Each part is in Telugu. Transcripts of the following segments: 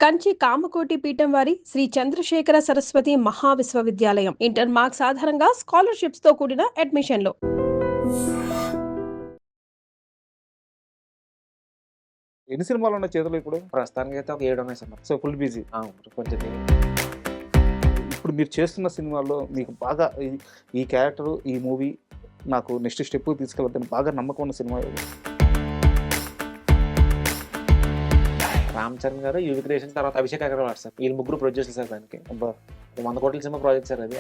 కంచి కామకోటి పీఠం వారి శ్రీ చంద్రశేఖర సరస్వతి మహావిశ్వవిద్యాలయం. ఇంటర్ మార్క్స్ ఆధారంగా స్కాలర్షిప్స్ తో కూడిన అడ్మిషన్లు. ఎన్ని సినిమాలు ఉన్నాయి చేతిలో ఇప్పుడు? ప్రస్తుతానికి అయితే ఒక 7 ఉన్నాయి సార్. So full busy. కొంచెం ఇప్పుడు మీరు చేస్తున్న సినిమాల్లో మీకు బాగా ఈ క్యారెక్టర్, ఈ మూవీ నాకు నెక్స్ట్ స్టెప్ తీసుకెళ్తాను బాగా నమ్మకం ఉన్న సినిమా ఏది? రామ్ చరణ్ గారు, యువి క్రియేషన్, తర్వాత అభిషేక్ అగర్వాల్ సార్. వీళ్ళు ముగ్గురు ప్రొడ్యూసర్ సార్. దానికి 100 కోట్ల సినిమా ప్రాజెక్ట్ సార్ అది.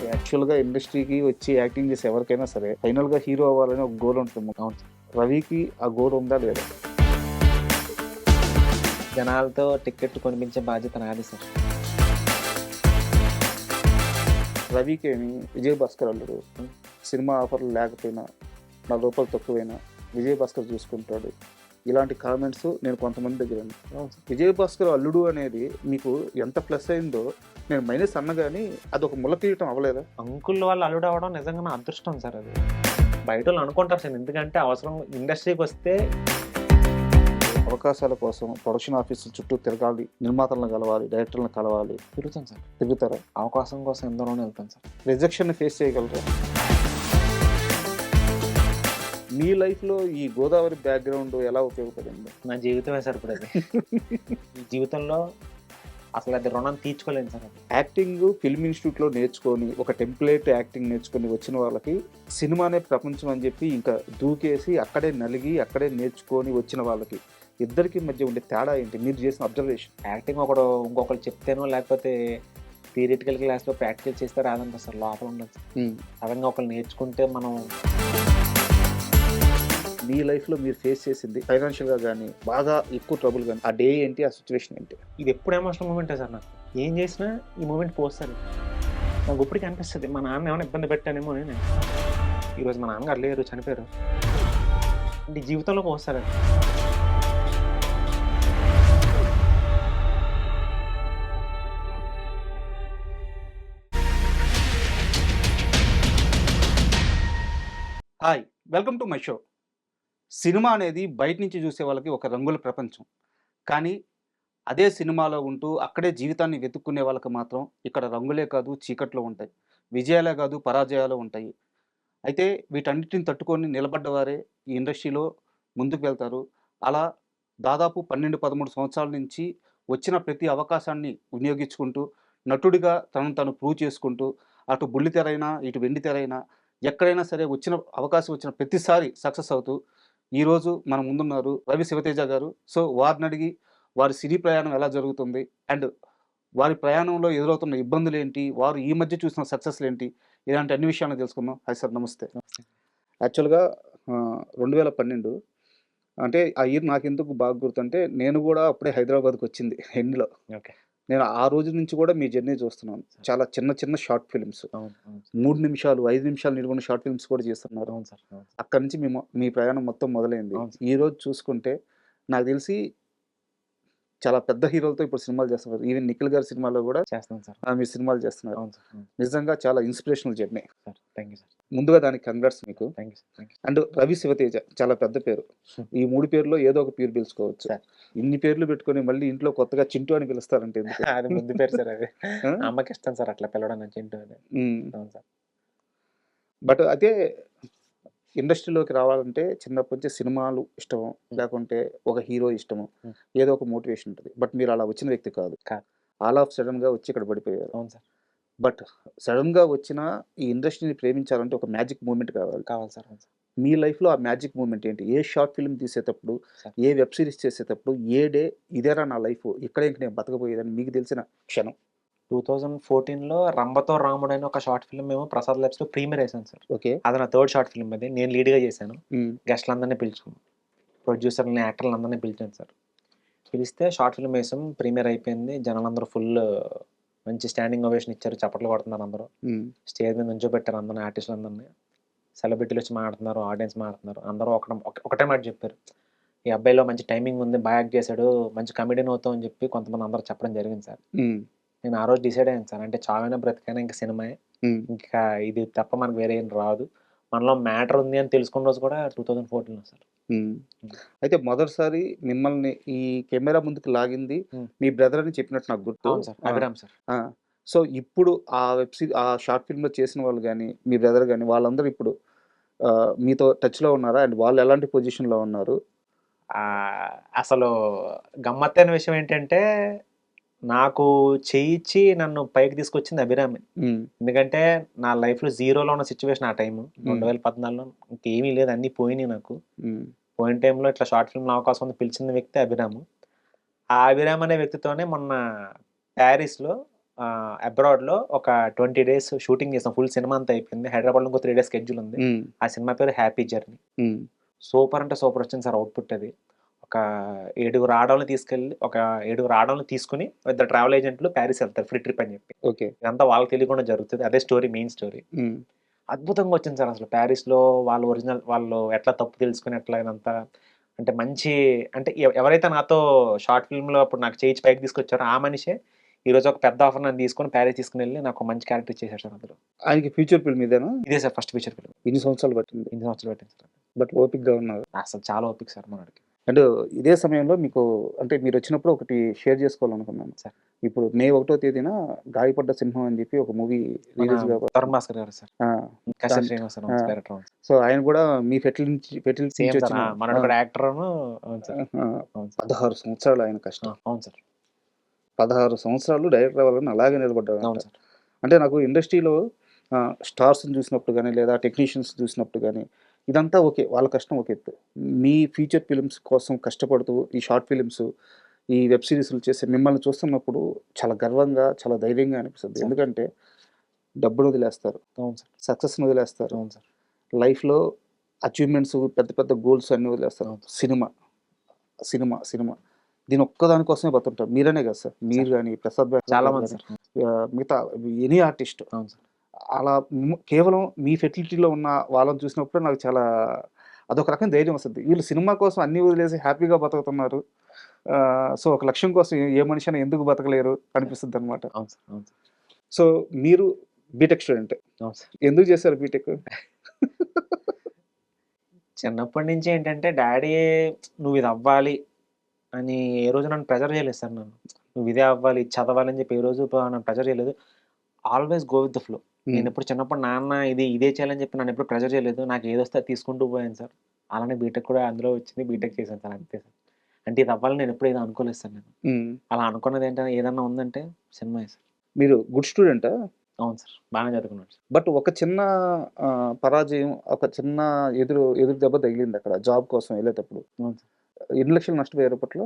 యాక్చువల్గా ఇండస్ట్రీకి వచ్చి యాక్టింగ్ చేసి ఎవరికైనా సరే ఫైనల్గా హీరో అవ్వాలని ఒక గోల్ ఉంటుంది. అవును సార్. రవికి ఆ గోల్ ఉందా లేదా? జనాలతో టికెట్ కొనిపించే బాధ్యత నాది సార్. రవికి ఏమి విజయ్ భాస్కర్ అల్లుడు, సినిమా ఆఫర్లు లేకపోయినా 4 రూపాయలు తక్కువైనా విజయ్ భాస్కర్ చూసుకుంటాడు. ఇలాంటి కామెంట్స్ నేను కొంతమంది దగ్గర విజయ్ భాస్కర్ అల్లుడు అనేది మీకు ఎంత ప్లస్ అయిందో నేను మైనస్ అన్న కానీ అది ఒక ముళ్ళ తీయటం అవ్వలేదా? అంకుల్ వాళ్ళు అల్లుడు అవ్వడం నిజంగా నా అదృష్టం సార్. అది బయట వాళ్ళు అనుకుంటారు సార్. ఎందుకంటే అవసరం ఇండస్ట్రీకి వస్తే అవకాశాల కోసం ప్రొడక్షన్ ఆఫీసుల చుట్టూ తిరగాలి, నిర్మాతలను కలవాలి, డైరెక్టర్లను కలవాలి. తిరుగుతాను సార్. తిరుగుతారా? అవకాశం కోసం ఎందరోనే వెళ్తాను సార్. రిజెక్షన్ ఫేస్ చేయగలరా? మీ లైఫ్లో ఈ గోదావరి బ్యాక్గ్రౌండ్ ఎలా ఉపయోగపడింది? నా జీవితమే సార్ ఇప్పుడు అది. ఈ జీవితంలో అసలు అది రుణం తీర్చుకోలేను సార్. అది యాక్టింగ్ ఫిల్మ్ ఇన్స్టిట్యూట్లో నేర్చుకొని ఒక టెంప్లేట్ యాక్టింగ్ నేర్చుకొని వచ్చిన వాళ్ళకి సినిమానే ప్రపంచం అని చెప్పి ఇంకా దూకేసి అక్కడే నలిగి అక్కడే నేర్చుకొని వచ్చిన వాళ్ళకి ఇద్దరికి మధ్య ఉండే తేడా ఏంటి మీరు చేసిన అబ్జర్వేషన్? యాక్టింగ్ ఇంకొకరు చెప్తేనో లేకపోతే థియరిటికల్ క్లాస్లో ప్రాక్టికల్ చేస్తే రాదంట సార్. లోపల ఉండదు సార్. సడన్గా ఒకరు నేర్చుకుంటే మనం. మీ లైఫ్లో మీరు ఫేస్ చేసింది ఫైనాన్షియల్గా కానీ బాగా ఎక్కువ ట్రబుల్ కానీ ఆ డే ఏంటి, ఆ సిచ్యువేషన్ ఏంటి? ఇది ఎప్పుడు ఎమోషనల్ మూమెంటే సార్. నాకు ఏం చేసినా ఈ మూమెంట్ పోస్తారు. నాకు ఇప్పటికీ అనిపిస్తుంది మా నాన్న ఏమైనా ఇబ్బంది పెట్టానేమో అని. నేను ఈరోజు మా నాన్నగారు లేరు, చనిపోయారు. అంటే జీవితంలో పోస్తారు. Hi, welcome to my show. Cinema అనేది బయట నుంచి చూసే వాళ్ళకి ఒక రంగుల ప్రపంచం. కానీ అదే సినిమాలో ఉంటూ అక్కడే జీవితాన్ని వెతుక్కునే వాళ్ళకి మాత్రం ఇక్కడ రంగులే కాదు చీకట్లో ఉంటాయి, విజయాలే కాదు పరాజయాలు ఉంటాయి. అయితే వీటన్నిటిని తట్టుకొని నిలబడ్డవారే ఈ ఇండస్ట్రీలో ముందుకు వెళ్తారు. అలా దాదాపు 12-13 సంవత్సరాల నుంచి వచ్చిన ప్రతి అవకాశాన్ని వినియోగించుకుంటూ నటుడిగా తనను తను ప్రూవ్ చేసుకుంటూ అటు బుల్లితెరైనా ఇటు వెండితెరైనా ఎక్కడైనా సరే అవకాశం వచ్చిన ప్రతిసారి సక్సెస్ అవుతూ ఈరోజు మన ముందున్నారు రవి శివతేజ గారు. సో వారిని అడిగి వారి సినీ ప్రయాణం ఎలా జరుగుతుంది అండ్ వారి ప్రయాణంలో ఎదురవుతున్న ఇబ్బందులు ఏంటి, వారు ఈ మధ్య చూసిన సక్సెస్లు ఏంటి, ఇలాంటి అన్ని విషయాలను తెలుసుకుందాం. హాయ్ సార్, నమస్తే. యాక్చువల్గా 2012 అంటే ఆ ఇయర్ నాకు ఎందుకు బాగా గుర్తుంటే నేను కూడా అప్పుడే హైదరాబాద్కి వచ్చింది ఎండ్లో. ఓకే. నేను ఆ రోజు నుంచి కూడా మీ జర్నీ చూస్తున్నాను. చాలా చిన్న చిన్న షార్ట్ ఫిల్మ్స్, 3 నిమిషాలు 5 నిమిషాలు నిలువన్న షార్ట్ ఫిల్మ్స్ కూడా చేస్తున్నారు. అవును సార్. అక్కడి నుంచి మీ ప్రయాణం మొత్తం మొదలైంది. ఈ రోజు చూసుకుంటే నాకు తెలిసి చాలా పెద్ద హీరోలతో ఇప్పుడు సినిమాలు చేస్తున్నారు. ఈవెన్ నిఖిల్ గారి సినిమాలో కూడా చేస్తాను సార్. మీరు సినిమాలు చేస్తున్నారు. అవును సార్. నిజంగా చాలా inspirational journey sir. Thank you sir. ముందుగా దానికి కంగ్రాట్స్ మీకు. Thank you sir. And Ravi Shiva Teja చాలా పెద్ద పేరు. ఈ 3 పేర్లో ఏదో ఒక పేరు పిలుచుకోవచ్చు. ఇన్ని పేర్లు పెట్టుకొని మళ్ళీ ఇంట్లో కొత్తగా చింటూ అని పిలుస్తారంటే ఎందుకు? అది ముందు పేరు సార్. అది అమ్మకి ఇష్టం సార్ అట్లా పిలవడం నుంచి. అవును సార్. బట్ అదే ఇండస్ట్రీలోకి రావాలంటే చిన్నప్పటి నుంచి సినిమాలు ఇష్టము, లేకుంటే ఒక హీరో ఇష్టము, ఏదో ఒక మోటివేషన్ ఉంటుంది. బట్ మీరు అలా వచ్చిన వ్యక్తి కాదు. ఆల్ ఆఫ్ సడన్గా వచ్చి ఇక్కడ పడిపోయారు. అవును సార్. బట్ సడన్గా వచ్చిన ఈ ఇండస్ట్రీని ప్రేమించాలంటే ఒక మ్యాజిక్ మూమెంట్ కావాలి సార్. మీ లైఫ్లో ఆ మ్యాజిక్ మూమెంట్ ఏంటి? ఏ షార్ట్ ఫిల్మ్ తీసేటప్పుడు, ఏ వెబ్ సిరీస్ చేసేటప్పుడు, ఏ డే ఇదేరా నా లైఫ్, ఇక్కడే ఇంక నేను బతకపోయేదని మీకు తెలిసిన క్షణం? 2014లో రంభతో రాముడు అని ఒక షార్ట్ ఫిల్మ్ మేము ప్రసాద్ ల్యాబ్స్ లో ప్రీమియర్ వేసాను సార్. ఓకే. అది నా 3rd షార్ట్ ఫిల్మ్. అది నేను లీడ్గా చేశాను. గెస్ట్లందరినీ పిలుచుకున్నాను, ప్రొడ్యూసర్ని, యాక్టర్లు అందరినీ పిలిచాను సార్. పిలిస్తే షార్ట్ ఫిల్మ్ వేసాం. ప్రీమియర్ అయిపోయింది. జనాలందరూ ఫుల్ మంచి స్టాండింగ్ ఓవేషన్ ఇచ్చారు. చప్పట్లు కొడుతున్నారు అందరూ. స్టేజ్ మీద నుంచోబెట్టారు అందరినీ, ఆర్టిస్టులు అందరినీ. సెలబ్రిటీలు వచ్చి మాట్లాడుతున్నారు, ఆడియన్స్ మాట్లాడుతున్నారు. అందరూ ఒకటే మాట చెప్పారు, ఈ అబ్బాయిలో మంచి టైమింగ్ ఉంది, బాగా యాక్ట్ చేశాడు, మంచి కమెడియన్ అవుతాం అని చెప్పి కొంతమంది అందరూ చెప్పడం జరిగింది సార్. నేను ఆ రోజు డిసైడ్ అయ్యాను సార్, అంటే చావైనా బ్రతికైనా ఇంకా సినిమా, ఇంకా ఇది తప్ప మనకు వేరే ఏం రాదు, మనలో మ్యాటర్ ఉంది అని తెలుసుకున్న రోజు కూడా 2014 సార్. అయితే మొదటిసారి మిమ్మల్ని ఈ కెమెరా ముందుకు లాగింది హ్మ్. మీ బ్రదర్ అని చెప్పినట్టు నాకు గుర్తు. అవును సార్. అభిరామ్ సార్. ఆ! సో, ఇప్పుడు ఆ షార్ట్ ఫిల్మ్‌లో చేసిన వాళ్ళు గాని, మీ బ్రదర్ గాని వాళ్ళందరూ ఇప్పుడు మీతో టచ్‌లో ఉన్నారా? అండ్ వాళ్ళు ఎలాంటి పొజిషన్‌లో ఉన్నారు? అసలు గమ్మత్తైన విషయం ఏంటంటే, నాకు చెయ్యిచ్చి నన్ను పైకి తీసుకొచ్చింది అభిరామే. హ్మ్. ఎందుకంటే నా లైఫ్‌లో జీరోలో ఉన్న సిట్యుయేషన్ ఆ టైము. హ్మ్. 2014లో ఇంకేమీ లేదు. అన్నీ పోయినాయి నాకు. హ్మ్. పోయిన టైంలో ఇట్లా షార్ట్ ఫిల్మ్‌లో అవకాశం ఉంది పిలిచిన వ్యక్తి అభిరాము. ఆ అభిరామ్ అనే వ్యక్తితోనే మొన్న ప్యారిస్‌లో అబ్రాడ్‌లో ఒక 20 డేస్ షూటింగ్ చేసాం. ఫుల్ సినిమా అంతా అయిపోయింది. హైదరాబాద్‌లో ఇంకో 3 డేస్ షెడ్యూల్ ఉంది. హ్మ్. ఆ సినిమా పేరు 'హ్యాపీ జర్నీ'. హ్మ్. సూపర్ అంటే సూపర్ వచ్చింది సార్ అవుట్‌పుట్ అది. ఒక ఏడుగురు ఆడోళ్ళని తీసుకొని ఇద్దరు ట్రావెల్ ఏజెంట్లు ప్యారిస్ ఎళ్తారు ఫ్రీ ట్రిప్ అని చెప్పి. ఓకే. ఇదంతా వాళ్ళకి తెలియకుండా జరుగుతది. అదే స్టోరీ మెయిన్ స్టోరీ. హ్మ్. అద్భుతంగా వచ్చింది సార్ అసలు. ప్యారిస్‌లో వాళ్ళు ఎట్లా తప్పు తెలుసుకొని ఎట్లా ఇదంతా అంటే మంచి అంటే ఎవరైతే నాతో షార్ట్ ఫిల్మ్‌లో అప్పుడు నాకు చేయించి పైకి తీసుకొచ్చారో ఆ మనిషే ఈరోజు ఒక పెద్ద ఆఫర్ నన్ను తీసుకొని ప్యారిస్ తీసుకొనెళ్ళి నాకు ఒక మంచి క్యారెక్టర్ ఇచ్చేసారు సార్ అందులో. ఆయనకి ఫ్యూచర్ ఫిల్మ్ ఇదేనా? ఇదే సార్ ఫస్ట్ ఫీచర్ ఫిల్మ్. ఇన్ని సంవత్సరాలు పట్టింది. ఇన్ని సంవత్సరాలు పట్టింది సార్. బట్ ఓపికగా ఉన్నారు. అసలు చాలా ఓపిక సార్ మనోడికి. అండ్ ఇదే సమయంలో మీకు అంటే మీరొచ్చినప్పుడు ఒకటి షేర్ చేసుకోవాలనుకున్నాను. సార్. ఇప్పుడు మే 1వ తేదీన 'గాయపడ్డ సింహం' అని చెప్పి ఒక మూవీ మన రిలీజ్ 'తరుణ్ భాస్కర్' గారు సార్. ఆ! కసిరి దాన్ శ్రీనివాసరావు ఆ! డైరెక్టర్. అవును సార్. సో, ఆయన కూడా మీ ఫెటిల్ నుంచి సేమ్ సార్. వచ్చిన మనోడు ఆ! కూడా యాక్టరును. అవును సార్. ఆహా! అవును సార్. 16 సంవత్సరాలు ఆయన కష్టం. అవును సార్. 16 సంవత్సరాలు డైరెక్టర్ అవ్వాలని అలాగే నిలబడ్డాడంట. అవును సార్. అంటే నాకు ఇండస్ట్రీలో స్టార్స్‌ని చూసినప్పుడు గాని, లేదా టెక్నీషియన్స్ చూసినప్పుడు గాని, ఇదంతా ఓకే. వాళ్ళ కష్టం ఒక ఎత్తు. మీ ఫీచర్ ఫిల్మ్స్ కోసం కష్టపడుతూ ఈ షార్ట్ ఫిల్మ్స్, ఈ వెబ్ సీరీస్‌లు చేసే మిమ్మల్ని చూస్తున్నప్పుడు చాలా గర్వంగా, చాలా ధైర్యంగా అనిపిస్తది. సార్. ఎందుకంటే డబ్బును వదిలేస్తారు. అవును సార్. సక్సెస్‌ని వదిలేస్తారు. అవును సార్. లైఫ్‌లో అచీవ్‌మెంట్స్ పెద్ద పెద్ద గోల్స్ అన్నీ వదిలేస్తారు. అవును. Cinema, cinema. దీని ఒక్కదాని కోసమే బతుకుతారు. మీరనే కాదు సార్. మీరు గాని, ప్రసాద్ భాయ్ చాలా గారు మంది గాని, సార్. మిగతా ఎనీ ఆర్టిస్ట్ అవును సార్. అలా కేవలం మీ ఫెర్టిలిటీలో ఉన్న వాళ్ళని చూసినప్పుడే నాకు చాలా అదొక రకమైన ధైర్యం వస్తది. వీళ్ళు సినిమా కోసం అన్నీ వదిలేసి హ్యాపీగా బతుకుతున్నారు. సో, ఒక లక్ష్యం కోసం ఏ మనిషి అయినా ఎందుకు బతకలేరు అనిపిస్తదనమాట. అవును సార్. అవును సార్. సో, మీరు బీటెక్ స్టూడెంటే. అవును సార్. ఎందుకు చేశారు బీటెక్? చిన్నప్పటి నుంచి ఏంటంటే డ్యాడీ నువ్విది అవ్వాలి అని ఏ రోజు నన్ను ప్రెషర్ చేయలేదు సార్ నన్ను. నువ్వు ఇదే అవ్వాలి, ఇది చదవాలి అని చెప్పి ఏ రోజు నన్ను ప్రెషర్ చేయలేదు. Always go with the flow. హ్మ్. నేనెప్పుడు చిన్నప్పుడు నాన్న ఇదే చేయాలని చెప్పి నన్నెప్పుడు ప్రెషర్ చేయలేదు. నాకు ఏదొస్తే అది తీసుకుంటూ పోయాను సార్. అలానే బీటెక్ కూడా అందులో వచ్చింది. బీటెక్ చేశాను సార్ అంతే సార్. అంటే ఇది అవ్వాలని నేనెప్పుడు ఏదో అనుకోలేదు సార్ నేను. హ్మ్. అలా అనుకున్నది ఏదన్నా ఉందంటే సినిమాయే సార్. మీరు గుడ్ స్టూడెంటా? అవును సార్. బానే చదువుకున్నాను సార్. బట్ ఒక చిన్న పరాజయం, ఒక చిన్న ఎదురు దెబ్బ తగిలిందక్కడ జాబ్ కోసం ఎళ్ళేటప్పుడు. అవును సార్. ఎన్ని లక్షలు నష్టపోయారు అప్పట్లో?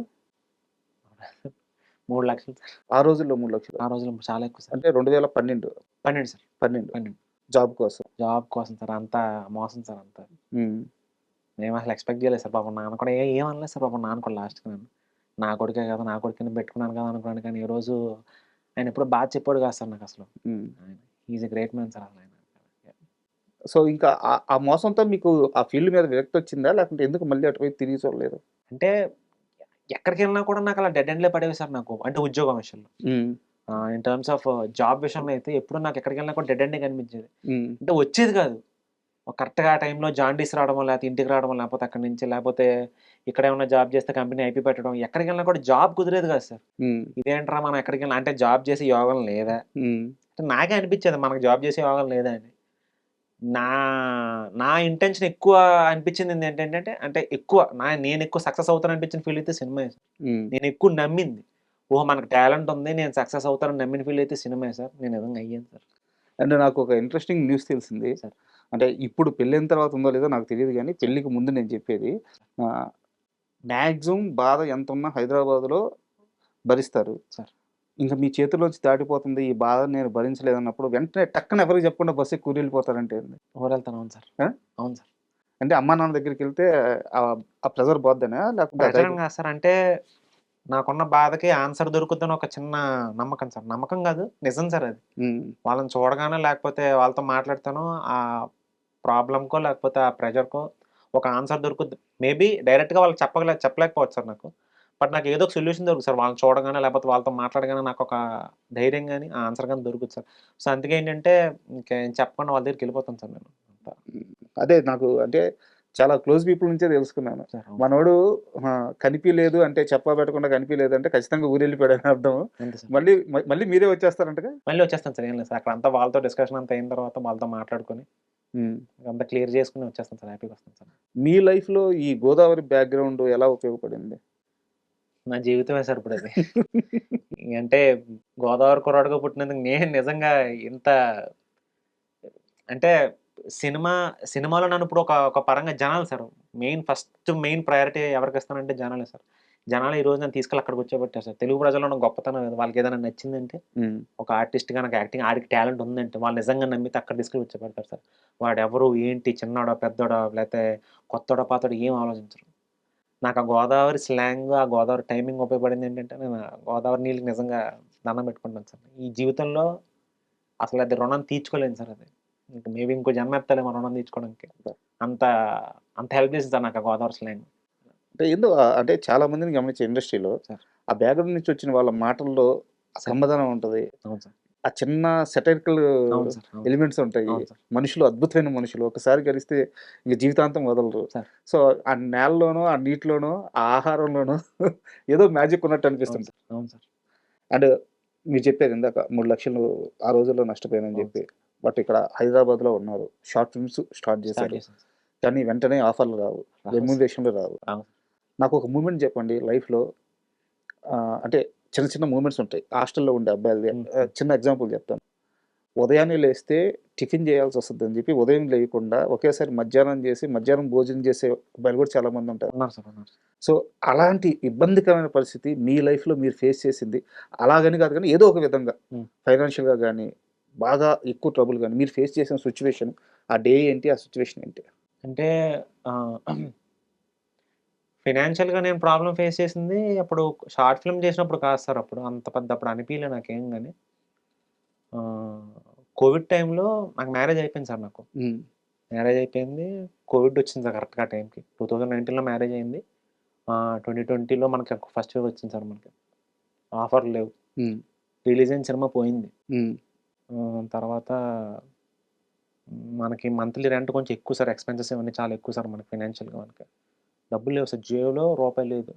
3,00,000 సార్. ఆ రోజుల్లో 3,00,000 ఆ రోజుల్లో చాలా ఎక్కువ సార్. అంటే 2012 12 సార్. 12 12 జాబ్ కోసం. జాబ్ కోసం సార్. అంతా మోసం సార్ అంతా. హ్మ్. మేమసలు ఎక్స్‌పెక్ట్ చేయలేదు సార్. పాపం నాన్న కూడా ఏమనలేదు సార్ పాపం నాన్న కూడా లాస్ట్‌కి నన్ను. నా కొడుకే కదా! నా కొడుకుని పెట్టుకున్నాను కదా! అనుకున్నాను కానీ, ఈ రోజు ఆయన ఎప్పుడు చెప్పాడు కాదు సార్ నాకసలు. హ్మ్. ఆయన he is a great man sir అసలు ఆయన. సో, ఇంకా ఆ మోసంతో మీకు ఆ ఫీల్డ్ మీద విరక్తొచ్చిందా? లేకుంటే ఎందుకు మళ్ళీ అటువైపు తిరిగి చూడలేదు? అంటే ఎక్కడికెళ్ళినా కూడా నాకు అలా డెడ్ ఎండ్‌లే పడేవి సార్ నాకు. అంటే ఉద్యోగం విషయంలో. హ్మ్. ఇన్ టర్మ్స్ ఆఫ్ జాబ్ విషయంలో అయితే ఎప్పుడు నాకు ఎక్కడికెళ్ళినా కూడా డెడ్ ఎండే కనిపించేది. హ్మ్. అంటే వచ్చేది కాదు. కరెక్ట్‌గా ఆ టైంలో జాండీస్ రావడమో, లేకపోతే ఇంటికి రావడమో, లేకపోతే అక్కడి నుంచి లేకపోతే ఇక్కడేమన్నా జాబ్ చేస్తే కంపెనీ ఐపీ పెట్టడం. ఎక్కడికెళ్ళినా కూడా జాబ్ కుదిరేది కాదు సార్. హ్మ్. ఇదేంట్రా మనం ఎక్కడికెళ్ళినా అంటే జాబ్ చేసే యోగం లేదా? హ్మ్. అంటే నాకే అనిపిచ్చేది మనకు జాబ్ చేసే యోగం లేదా అని. నా నా ఇంటెన్షన్ ఎక్కువ అనిపిచ్చింది ఏంటంటే అంటే ఎక్కువ నేనెక్కువ సక్సెస్ అవుతాను అనిపించిన ఫీల్డ్ అయితే సినిమాయే సార్. హ్మ్. నేనెక్కువ నమ్మింది. ఓహో! మనకు టాలెంట్ ఉంది. నేను సక్సెస్ అవుతానని నమ్మిన ఫీల్డ్ అయితే సినిమాయే సార్. నేను నిజంగా అయ్యాను సార్. అంటే నాకొక ఇంట్రెస్టింగ్ న్యూస్ తెలిసింది. సార్. అంటే ఇప్పుడు పెళ్ళైన తర్వాత ఉందో లేదో నాకు తెలీదు గానీ, సార్. పెళ్ళికి ముందు నేను చెప్పేది. ఆహ్, మాక్సిమం బాధ ఎంతున్నా హైదరాబాద్‌లో భరిస్తారు. సార్. ఇంక మీ చేతుల్లోంచి దాటిపోతుంది. ఈ బాధను నేను భరించలేదన్నప్పుడు వెంటనే టక్కన ఎవరికీ చెప్పకుండా బస్ ఎక్కి ఊరెళ్ళిపోతారంటే ఏంది? ఊరెళ్తాను. అవును సార్. ఆ? అవును సార్. అంటే అమ్మా, నాన్న దగ్గరికెళ్తే ఆ ప్రెషర్ పోద్దనా? లేకుంటే ఆ ప్రెషర్ అని ధైర్యం కాదు సార్. అంటే నాకున్న బాధకి ఆన్సర్ దొరుకుద్దని ఒక చిన్న నమ్మకం సార్. నమ్మకం కాదు నిజం సార్ అది. హ్మ్. వాళ్ళని చూడగానే లేకపోతే వాళ్ళతో మాట్లాడితేనో ఆ ప్రాబ్లమ్‌కో లేకపోతే ఆ ప్రెషర్‌కో ఒక ఆన్సర్ దొరుకుద్ది. మేబీ డైరెక్ట్‌గా వాళ్ళకి చెప్పలేకపోవచ్చు సార్ నాకు. బట్ నాకు ఏదో ఒక సొల్యూషన్ దొరుకుతుంది సార్. వాళ్ళని చూడగానే లేకపోతే వాళ్ళతో మాట్లాడగానే నాకొక ధైర్యం గాని, ఆ ఆన్సర్ గాని దొరుకుద్ది సార్. సో, అందుకే ఏంటంటే ఇంకేం చెప్పకుండా వాళ్ళ దగ్గరికెళ్ళిపోతాను సార్ నేను. అంతా. హ్మ్. అదే నాకు అంటే చాలా క్లోజ్ పీపుల్ నుంచే తెలుసుకున్నాను. సార్. అవును. మనోడు కనిపియలేదు అంటే చెప్పా పెట్టకుండా కనిపియలేదు అంటే ఖచ్చితంగా ఊరెళ్ళిపోయాడని అర్థం. అంతే సార్. మళ్ళీ మీరే వచ్చేస్తారంటగా? మళ్ళీ వచ్చేస్తాను సార్. ఏం లేదు సార్. అక్కడంతా వాళ్ళతో డిస్కషన్ అంతా అయిన తర్వాత వాళ్ళతో మాట్లాడుకొని హ్మ్. అంతా క్లియర్ చేసుకొని వచ్చేస్తాను సార్. హ్యాపీగా వస్తాను సార్. మీ లైఫ్‌లో ఈ గోదావరి బ్యాక్‌గ్రౌండ్ ఎలా ఉపయోగపడింది? నా జీవితమే సార్ ఇప్పుడది. అంటే గోదావరి కుర్రాడిగా పుట్టినందుకు నేను నిజంగా ఇంత అంటే సినిమాలో నన్ను ఇప్పుడు ఒక పరంగా జనాలు సార్. మెయిన్ ప్రయారిటీ ఎవరికిస్తానంటే జనాలే సార్. జనాలు ఈరోజు నన్ను తీసుకెళ్ళి అక్కడికి కూర్చోబెట్టారు సార్. తెలుగు ప్రజల్లో ఉన్న గొప్పతనం అది. వాళ్ళకేదైనా నచ్చిందంటే హ్మ్. ఒక ఆర్టిస్ట్‌గా నాకు యాక్టింగ్ ఆడికి టాలెంట్ ఉందంటే వాళ్ళు నిజంగా నమ్మితే అక్కడ తీసుకెళ్ళి కూర్చోబెడతారు సార్. వాడెవరు, ఏంటి, చిన్నోడా, పెద్దోడా, లేతే కొత్తోడా, పాతోడా ఏం ఆలోచించరు. నాకు ఆ గోదావరి స్లాంగ్, ఆ గోదావరి టైమింగ్ ఉపయోగపడింది ఏంటంటే, నేను ఆ గోదావరి నీళ్ళకి నిజంగా దండం పెట్టుకుంటాను సార్. ఈ జీవితంలో అసలు అది రుణం తీర్చుకోలేను సార్ అది. ఇంక మేబీ ఇంకో జన్మ ఎత్తాలేమో రుణం తీర్చుకోవడానికి. అంత అంత హెల్ప్ చేసింది సార్ నాకు ఆ గోదావరి స్లాంగ్. అంటే అంటే చాలా మందిని గమనించా ఇండస్ట్రీలో. సార్. ఆ బ్యాక్‌గ్రౌండ్ నుంచి వచ్చిన వాళ్ళ మాటల్లో ఆ సార్. కమ్మదనం ఉంటది. అవును సార్. ఆ చిన్న సెటైరికల్ అవును సార్. అవును. ఎలిమెంట్స్ ఉంటాయి. అవును సార్. మనుషులు అద్భుతమైన మనుషులు. ఒకసారి కలిస్తే ఇంక జీవితాంతం వదలరు. సార్. సో, ఆ నేలలోనో, ఆ నీటిలోనో, ఆ ఆహారంలోనో ఏదో మ్యాజిక్ ఉన్నట్టు అవును అనిపిస్తుంటది. సార్. అవును సార్. అండ్ మీరు చెప్పారు ఇందాక 3,00,000 ఆ రోజుల్లో నష్టపోయానని అవును చెప్పి. సార్. బట్ ఇక్కడ హైదరాబాద్‌లో ఉన్నారు. షార్ట్ ఫిల్మ్స్ స్టార్ట్ స్టార్ట్ చేశారు. చేశాను సార్. కానీ వెంటనే ఆఫర్‌లు రావు. రావు సార్. రెమ్యూనరేషన్‌లు రావు. అవును. నాకొక మూమెంట్ చెప్పండి లైఫ్‌లో అంటే చిన్న చిన్న మూమెంట్స్ ఉంటాయి. హాస్టల్‌లో ఉండే అబ్బాయిలది. హ్మ్. చిన్న ఎగ్జాంపుల్ చెప్తాను. ఉదయాన్నే లేస్తే టిఫిన్ చేయాల్సొస్తదని చెప్పి ఉదయం లేయకుండా ఒకేసారి మధ్యాహ్నం చేసి, మధ్యాహ్నం భోజనం చేసే అబ్బాయిలు కూడా చాలా మందుంటారు. ఉన్నారు సార్. ఉన్నారు. సో, అలాంటి ఇబ్బందికరమైన పరిస్థితి మీ లైఫ్‌లో మీరు ఫేస్ చేసింది. అలాగని కాదు గానీ ఏదో ఒక విధంగా హ్మ్. ఫైనాన్షియల్‌గా గానీ, బాగా ఎక్కువ ట్రబుల్ గానీ మీరు ఫేస్ చేసిన సిట్యుయేషన్ ఆ డే ఏంటి? ఆ సిట్యుయేషన్ ఏంటి? అంటే ఆహ్, ఫినాన్షియల్‌గా నేను ప్రాబ్లమ్ ఫేస్ చేసింది అప్పుడు షార్ట్ ఫిల్మ్ చేసినప్పుడు కాదు సార్ అప్పుడు. అంత పెద్ద అప్పుడు అనిపియలే నాకేం గాని. ఆహ్, కోవిడ్ టైమ్‌లో నాకు మ్యారేజ్ అయిపోయింది సార్ నాకు. హ్మ్. మ్యారేజ్ అయిపోయింది. కోవిడ్ వచ్చింది సార్ కరెక్ట్‌గా ఆ టైంకి. 2019లో మ్యారేజ్ అయింది. 2020లో మనకి ఫస్ట్ వేవ్ వచ్చింది సార్ మనకి. ఆఫర్‌లు లేవు. హ్మ్. రిలీజ్ అయిన సినిమా పోయింది. హ్మ్. తర్వాత మనకి మంత్లీ రెంట్ కొంచెం ఎక్కువ సార్. ఎక్స్‌పెన్సెస్ ఇవన్నీ చాలా ఎక్కువ సార్ మనకి ఫైనాన్షియల్‌గా మనకి. డబ్బులు లేవు సార్. జేబులో రూపాయి లేదు.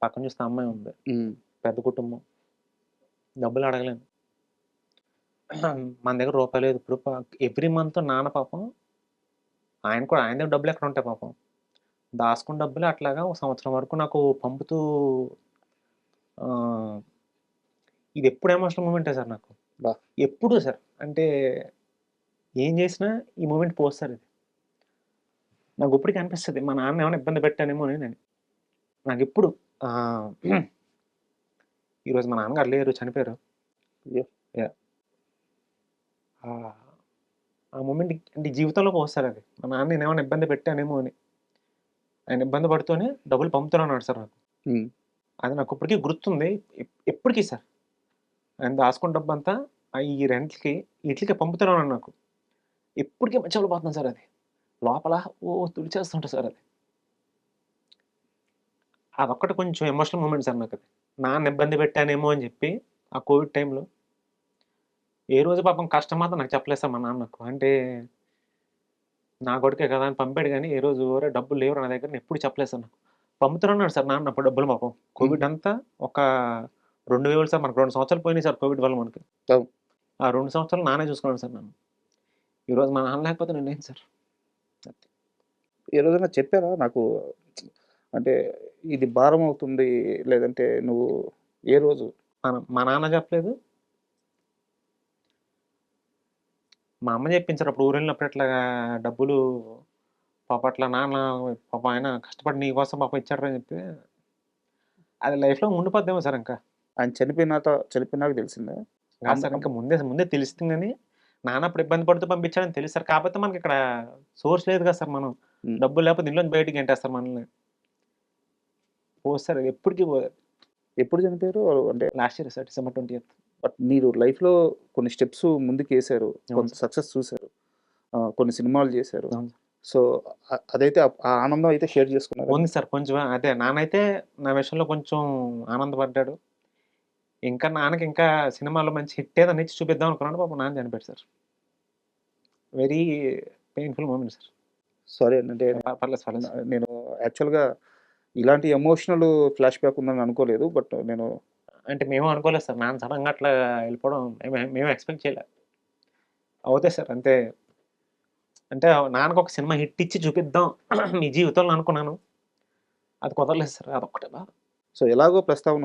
పక్కన చూస్తే అమ్మాయి ఉంది. హ్మ్. పెద్ద కుటుంబం. డబ్బులు అడగలేను. మన దగ్గర రూపాయి లేదు. ఇప్పుడు ఎవ్రీ మంత్ నాన్న పాపం ఆయన దగ్గర డబ్బులెక్కడ ఉంటాయి పాపం. దాసుకున్న డబ్బులు అట్లాగా ఒక సంవత్సరం వరకు నాకు పంపుతూ ఆహ్, ఇదెప్పుడు ఎమోషనల్ మూమెంటే సార్ నాకు. అబ్బా! ఎప్పుడు సార్. అంటే ఏం చేసినా ఈ మూమెంట్ పోదు సార్ ఇది. నాకిప్పటికి అనిపిస్తది. మా నాన్న ఏమైనా ఇబ్బంది పెట్టానేమోనని నేను. నాకెప్పుడు ఆహ్, ఈరోజు మా నాన్నగారు లేరు చనిపోయారు. అయ్యో! యాహ్! ఆహ్, ఆ మూమెంట్ అంటే జీవితంలో పోదు సార్ అది. మా నాన్న నేనేమైనా ఇబ్బంది పెట్టానేమో అని. ఆయన ఇబ్బంది పడుతూనే డబ్బులు పంపుతూనే ఉన్నాడు సార్ నాకు. హ్మ్. అది నాకిప్పటికి గుర్తుంది. ఎప్పటికి సార్. ఆయన దాసుకున్న డబ్బంతా ఈ రెంట్‌లకి, ఈట్లికే పంపుతూనే ఉన్నాడు నాకు. ఇప్పటికి మర్చిపోలేకపోతున్నాను సార్ అది. లోపల తుడిచేస్తుంటా సార్ అది. అదొక్కటి కొంచెం ఎమోషనల్ మూమెంట్ సార్ నాకది. నాన్న ఇబ్బంది పెట్టానేమో అని చెప్పి, ఆ కోవిడ్ టైమ్‌లో ఏ రోజు పాపం కష్టం మాత్రం నాకు చెప్పలేదు సార్ మా నాన్న నాకు. అంటే నా కొడుకే కదా అని పంపాడు గానీ, ఏ రోజు "ఒరేయ్! డబ్బులు లేవురా నా దగ్గర" అని ఎప్పుడు చెప్పలేదు సార్ నాకు. పంపుతూనే ఉన్నాడు సార్ నాన్న అప్పుడు డబ్బులు పాపం. హుహు. కోవిడ్ అంతా ఒక 2,000 సార్ మనకు 2 సంవత్సరాలు పోయినాయి సార్ కోవిడ్ వల్ల మనకి. అవును. ఆ 2 సంవత్సరాలు నాన్నే చూసుకున్నాడు సార్ నన్ను. ఈరోజు మా నాన్న లేకపోతే నేనేంటి సార్? అంతే. ఏ రోజైనా చెప్పారా నాకు అంటే ఇది భారమవుతుంది లేదంటే నువ్వు ఏ రోజు? మా నాన్న చెప్పలేదు. మా అమ్మ చెప్పింది సార్ అప్పుడు ఊరెళ్ళినప్పుడు ఇట్లాగా డబ్బులు పాపం అట్లా నాన్న పాపం ఆయన కష్టపడి నీ కోసం పాపం ఇచ్చాడురా అని చెప్పి, అది లైఫ్‌లో ఉండిపోద్దేమో సార్ ఇంకా. ఆయన చనిపోయినాక తెలిసిందా? కాదు అమ్మ సార్ అమ్ ఇంకా ముందే తెలుస్తుంది గానీ, నాన్న అప్పుడు ఇబ్బంది పడుతూ పంపించాడని తెలుసు సార్. కాకపోతే మనకిక్కడ సోర్స్ లేదు కదా సార్ మనం. హ్మ్. డబ్బులు లేకపోతే ఇంట్లోంచి బయటికి గెంటేస్తారు మనల్ని. పోదు సార్ అది ఎప్పటికి పోదు. ఎప్పుడు చనిపోయారు? అంటే లాస్ట్ ఇయర్ సార్ డిసెంబర్ 20థ్. బట్ మీరు లైఫ్‌లో కొన్ని స్టెప్స్ ముందుకేసారు. అవును కొంత సార్. సక్సెస్ చూసారు. కొన్ని సినిమాలు చేశారు. అవును. సో, అదైతే ఆ ఆనందం అయితే షేర్ చేసుకున్నారా ఉంది మీరు? సార్ కొంచెం అదే నాన్నయితే నా విషయంలో కొంచెం ఆనందపడ్డాడు. ఇంకా నాన్నకి ఇంకా సినిమాలో మంచి హిట్ ఏదైనా ఇచ్చి చూపిద్దాం అనుకున్నాడు. పాపం నాన్న చనిపోయాడు sir. Very painful moment sir. Sorry అండి, అంటే పర్లేదు పర్లేదు సార్. నేను యాక్చువల్గా ఇలాంటి ఎమోషనల్ ఫ్లాష్ బ్యాక్ ఉందని అనుకోలేదు. బట్ నేను అంటే మేము అనుకోలేదు సార్. నాన్న సడన్‌గా అట్లా వెళ్ళిపోవడం మేము ఎక్స్‌పెక్ట్ చేయలే. అవుతాయి సార్ అంతే. అంటే నాన్నకి ఒక సినిమా హిట్ ఇచ్చి చూపిద్దాం మీ జీవితంలో అనుకున్నాను. అది కుదరలేదు సార్. అదొక్కటే బాధ. సో ఎలాగో ప్రస్తావన